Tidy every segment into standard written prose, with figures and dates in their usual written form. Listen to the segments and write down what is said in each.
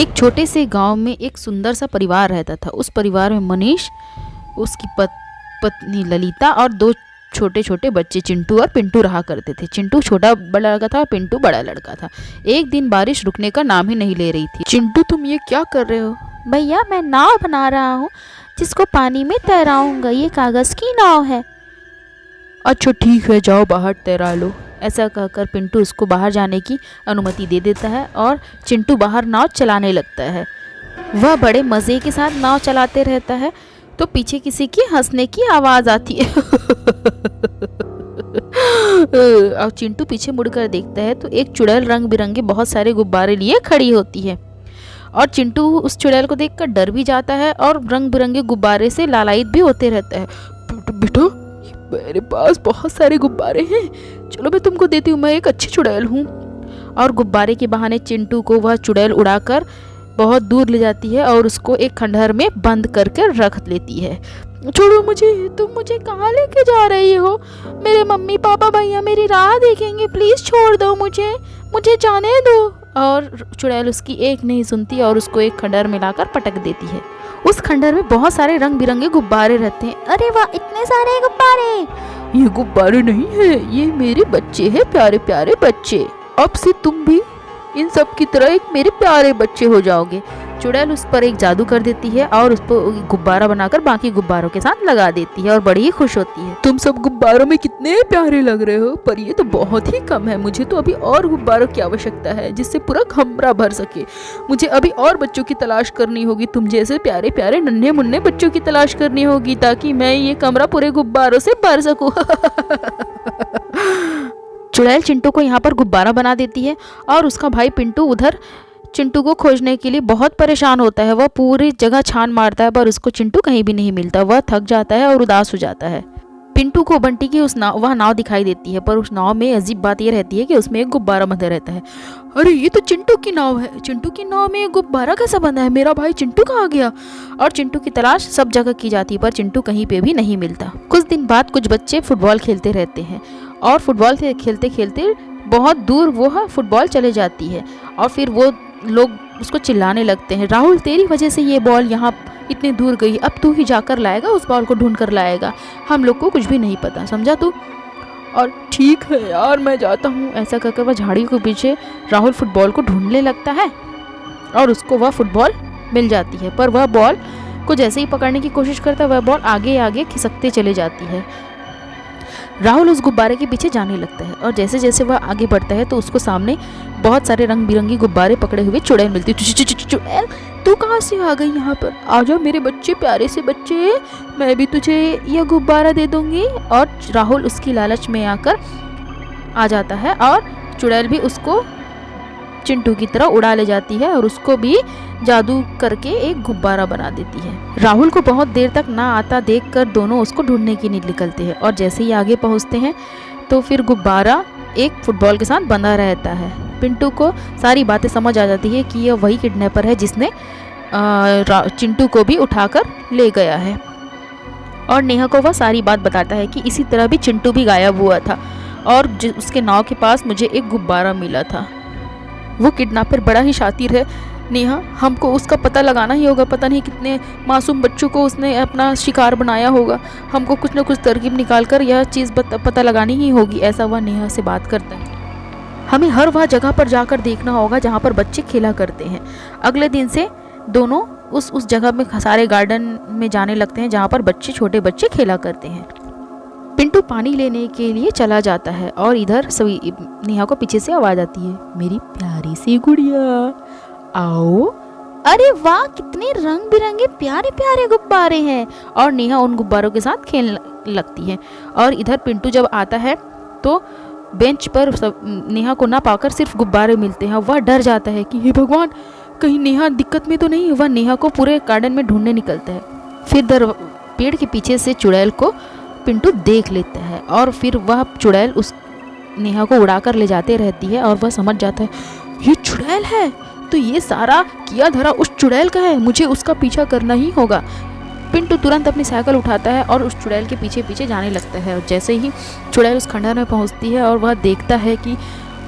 एक छोटे से गांव में एक सुंदर सा परिवार रहता था। उस परिवार में मनीष, उसकी पत्नी ललिता और दो छोटे छोटे बच्चे चिंटू और पिंटू रहा करते थे। चिंटू छोटा बड़ा लड़का था और पिंटू बड़ा लड़का था। एक दिन बारिश रुकने का नाम ही नहीं ले रही थी। चिंटू, तुम ये क्या कर रहे हो? भैया, मैं नाव बना रहा हूँ जिसको पानी में तैराऊंगा। ये कागज़ की नाव है। अच्छा ठीक है, जाओ बाहर तैरा लो। ऐसा कहकर पिंटू उसको बाहर जाने की अनुमति दे देता है और चिंटू बाहर नाव चलाने लगता है। वह बड़े मज़े के साथ नाव चलाते रहता है तो पीछे किसी की हंसने की आवाज़ आती है। और चिंटू पीछे मुड़कर देखता है तो एक चुड़ैल रंग बिरंगे बहुत सारे गुब्बारे लिए खड़ी होती है और चिंटू उस चुड़ैल को देखकर डर भी जाता है और रंग बिरंगे गुब्बारे से लालायित भी होते रहता है। बेटा, मेरे पास बहुत सारे गुब्बारे हैं, चलो मैं तुमको देती हूँ, मैं एक अच्छी चुड़ैल हूँ। और गुब्बारे के बहाने चिंटू को वह चुड़ैल उड़ाकर बहुत दूर ले जाती है और उसको एक खंडहर में बंद करके रख लेती है। छोड़ो मुझे, तुम मुझे कहाँ लेके जा रही हो? मेरे मम्मी पापा भैया मेरी राह देखेंगे, प्लीज़ छोड़ दो मुझे जाने दो। और चुड़ैल उसकी एक नहीं सुनती और उसको एक खंडहर में लाकर पटक देती है। उस खंडहर में बहुत सारे रंग बिरंगे गुब्बारे रहते हैं। अरे वाह, इतने सारे गुब्बारे! ये गुब्बारे नहीं है, ये मेरे बच्चे हैं, प्यारे प्यारे बच्चे। अब से तुम भी इन सब की तरह एक मेरे प्यारे बच्चे हो जाओगे। चुड़ैल उस पर एक जादू कर देती है और उस पर गुब्बारा बनाकर बाकी गुब्बारों के साथ लगा देती है और बड़ी ही खुश होती है। तुम सब गुब्बारों में कितने प्यारे लग रहे हो, पर ये तो बहुत ही कम है। मुझे तो अभी और गुब्बारों की आवश्यकता है जिससे पूरा कमरा भर सके। मुझे अभी और बच्चों की तलाश करनी होगी, तुम जैसे प्यारे प्यारे नन्हे मुन्ने बच्चों की तलाश करनी होगी ताकि मैं ये कमरा पूरे गुब्बारों से भर सकूं। चुड़ैल चिंटू को यहाँ पर गुब्बारा बना देती है और उसका भाई पिंटू उधर चिंटू को खोजने के लिए बहुत परेशान होता है। वह पूरी जगह छान मारता है पर उसको चिंटू कहीं भी नहीं मिलता। वह थक जाता है और उदास हो जाता है। पिंटू को बंटी की वह नाव दिखाई देती है पर उस नाव में अजीब बात यह रहती है कि उसमें एक गुब्बारा बंधा रहता है। अरे ये तो चिंटू की नाव है, चिंटू की नाव में एक गुब्बारा कैसा बंधा है? मेरा भाई चिंटू कहाँ गया? और चिंटू की तलाश सब जगह की जाती है पर चिंटू कहीं पे भी नहीं मिलता। कुछ दिन बाद कुछ बच्चे फुटबॉल खेलते रहते हैं और फुटबॉल खेलते खेलते बहुत दूर वो फुटबॉल चले जाती है और फिर वो लोग उसको चिल्लाने लगते हैं, राहुल तेरी वजह से ये बॉल यहाँ इतने दूर गई, अब तू ही जाकर लाएगा, उस बॉल को ढूंढ कर लाएगा, हम लोग को कुछ भी नहीं पता, समझा तू? और ठीक है यार, मैं जाता हूँ। ऐसा कहकर वह झाड़ी के पीछे राहुल फुटबॉल को ढूंढने लगता है और उसको वह फुटबॉल मिल जाती है पर वह बॉल को जैसे ही पकड़ने की कोशिश करता है वह बॉल आगे आगे खिसकते चले जाती है। राहुल उस गुब्बारे के पीछे जाने लगता है और जैसे जैसे वह आगे बढ़ता है तो उसको सामने बहुत सारे रंग बिरंगी गुब्बारे पकड़े हुए चुड़ैल मिलती है। चुड़ैल, तू कहाँ से आ गई यहाँ पर? आ जाओ मेरे बच्चे, प्यारे से बच्चे, मैं भी तुझे यह गुब्बारा दे दूंगी। और राहुल उसकी लालच में आकर आ जाता है और चुड़ैल भी उसको चिंटू की तरह उड़ा ले जाती है और उसको भी जादू करके एक गुब्बारा बना देती है। राहुल को बहुत देर तक ना आता देखकर दोनों उसको ढूंढने के लिए निकलते हैं और जैसे ही आगे पहुंचते हैं तो फिर गुब्बारा एक फुटबॉल के साथ बंधा रहता है। पिंटू को सारी बातें समझ आ जाती है कि यह वही किडनैपर है जिसने चिंटू को भी उठाकर ले गया है और नेहा को वह सारी बात बताता है कि इसी तरह भी चिंटू भी गायब हुआ था और उसके नाव के पास मुझे एक गुब्बारा मिला था। वो किडनैपर बड़ा ही शातिर है नेहा, हमको उसका पता लगाना ही होगा। पता नहीं कितने मासूम बच्चों को उसने अपना शिकार बनाया होगा, हमको कुछ ना कुछ तरकीब निकाल कर यह चीज़ पता लगानी ही होगी। ऐसा वह नेहा से बात करता है। हमें हर वह जगह पर जाकर देखना होगा जहाँ पर बच्चे खेला करते हैं। अगले दिन से दोनों उस जगह में सारे गार्डन में जाने लगते हैं जहाँ पर छोटे बच्चे खेला करते हैं। पिंटू पानी लेने के लिए चला जाता है और इधर सभी नेहा को पीछे से आवाज़ आती है, मेरी प्यारी सी गुड़िया आओ। अरे वाह, कितने रंग बिरंगे प्यारे प्यारे गुब्बारे हैं। और नेहा उन गुब्बारों के साथ खेलने लगती है और इधर पिंटू जब आता है तो बेंच पर नेहा को ना पाकर सिर्फ गुब्बारे मिलते हैं। वह डर जाता है कि हे भगवान, कहीं नेहा दिक्कत में तो नहीं। वह नेहा को पूरे गार्डन में ढूंढने निकलता है। फिर पेड़ के पीछे से चुड़ैल को पिंटू देख लेता है और फिर वह चुड़ैल उस नेहा को उड़ाकर ले जाते रहती है और वह समझ जाता है ये चुड़ैल है तो ये सारा किया धरा उस चुड़ैल का है, मुझे उसका पीछा करना ही होगा। पिंटू तुरंत अपनी साइकिल उठाता है और उस चुड़ैल के पीछे पीछे जाने लगता है और जैसे ही चुड़ैल उस खंडहर में पहुंचती है और वह देखता है कि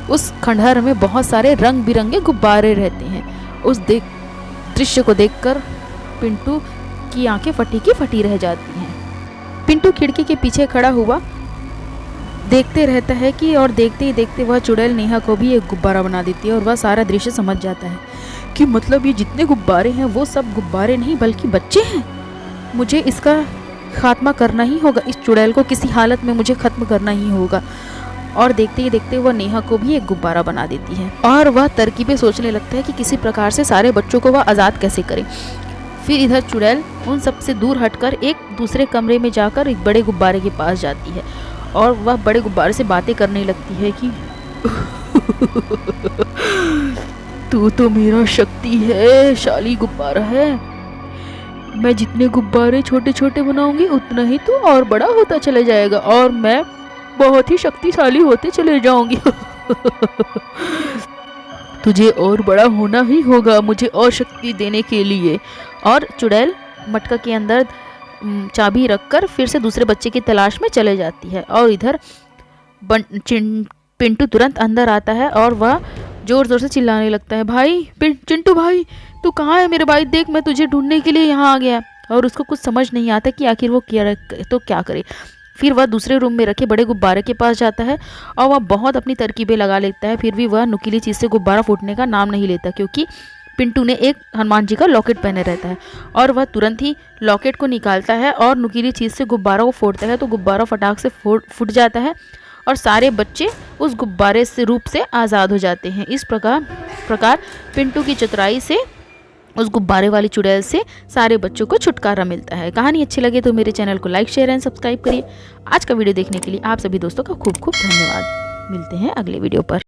उस खंडहर में बहुत सारे रंग बिरंगे गुब्बारे रहते हैं। दृश्य को देखकर पिंटू की आंखें फटी की फटी रह जाती हैं। पिंटू खिड़की के पीछे खड़ा हुआ देखते रहता है कि और देखते ही देखते वह चुड़ैल नेहा को भी एक गुब्बारा बना देती है और वह सारा दृश्य समझ जाता है कि मतलब ये जितने गुब्बारे हैं वो सब गुब्बारे नहीं बल्कि बच्चे हैं। मुझे इसका खात्मा करना ही होगा, इस चुड़ैल को किसी हालत में मुझे खत्म करना ही होगा। और देखते ही देखते वह नेहा को भी एक गुब्बारा बना देती है और वह तरकीबें सोचने लगता है कि किसी प्रकार से सारे बच्चों को वह आज़ाद कैसे करे। फिर इधर चुड़ैल उन सब से दूर हटकर एक दूसरे कमरे में जाकर एक बड़े गुब्बारे के पास जाती है और वह बड़े गुब्बारे से बातें करने लगती है कि तू तो मेरा शक्तिशाली गुब्बारा है। मैं जितने गुब्बारे छोटे छोटे बनाऊंगी उतना ही तू और बड़ा होता चले जाएगा और मैं बहुत ही शक्तिशाली होते चले जाऊंगी। तुझे और बड़ा होना ही होगा मुझे और शक्ति देने के लिए। और चुड़ैल मटका के अंदर चाबी रखकर फिर से दूसरे बच्चे की तलाश में चले जाती है। और इधर पिंटू तुरंत अंदर आता है और वह जोर जोर से चिल्लाने लगता है, भाई चिंटू भाई तू कहाँ है मेरे भाई, देख मैं तुझे ढूंढने के लिए यहाँ आ गया। और उसको कुछ समझ नहीं आता कि आखिर वो क्या करे। फिर वह दूसरे रूम में रखे बड़े गुब्बारे के पास जाता है और वह बहुत अपनी तरकीबें लगा लेता है। फिर भी वह नुकीली चीज़ से गुब्बारा फूटने का नाम नहीं लेता क्योंकि पिंटू ने एक हनुमान जी का लॉकेट पहने रहता है और वह तुरंत ही लॉकेट को निकालता है और नुकीली चीज़ से गुब्बारा को फोड़ता है तो गुब्बारा फटाक से फूट जाता है और सारे बच्चे उस गुब्बारे से रूप से आज़ाद हो जाते हैं। इस प्रकार पिंटू की चतुराई से उस गुब्बारे वाली चुड़ैल से सारे बच्चों को छुटकारा मिलता है। कहानी अच्छी लगे तो मेरे चैनल को लाइक शेयर एंड सब्सक्राइब करिए। आज का वीडियो देखने के लिए आप सभी दोस्तों का खूब खूब धन्यवाद। मिलते हैं अगले वीडियो पर।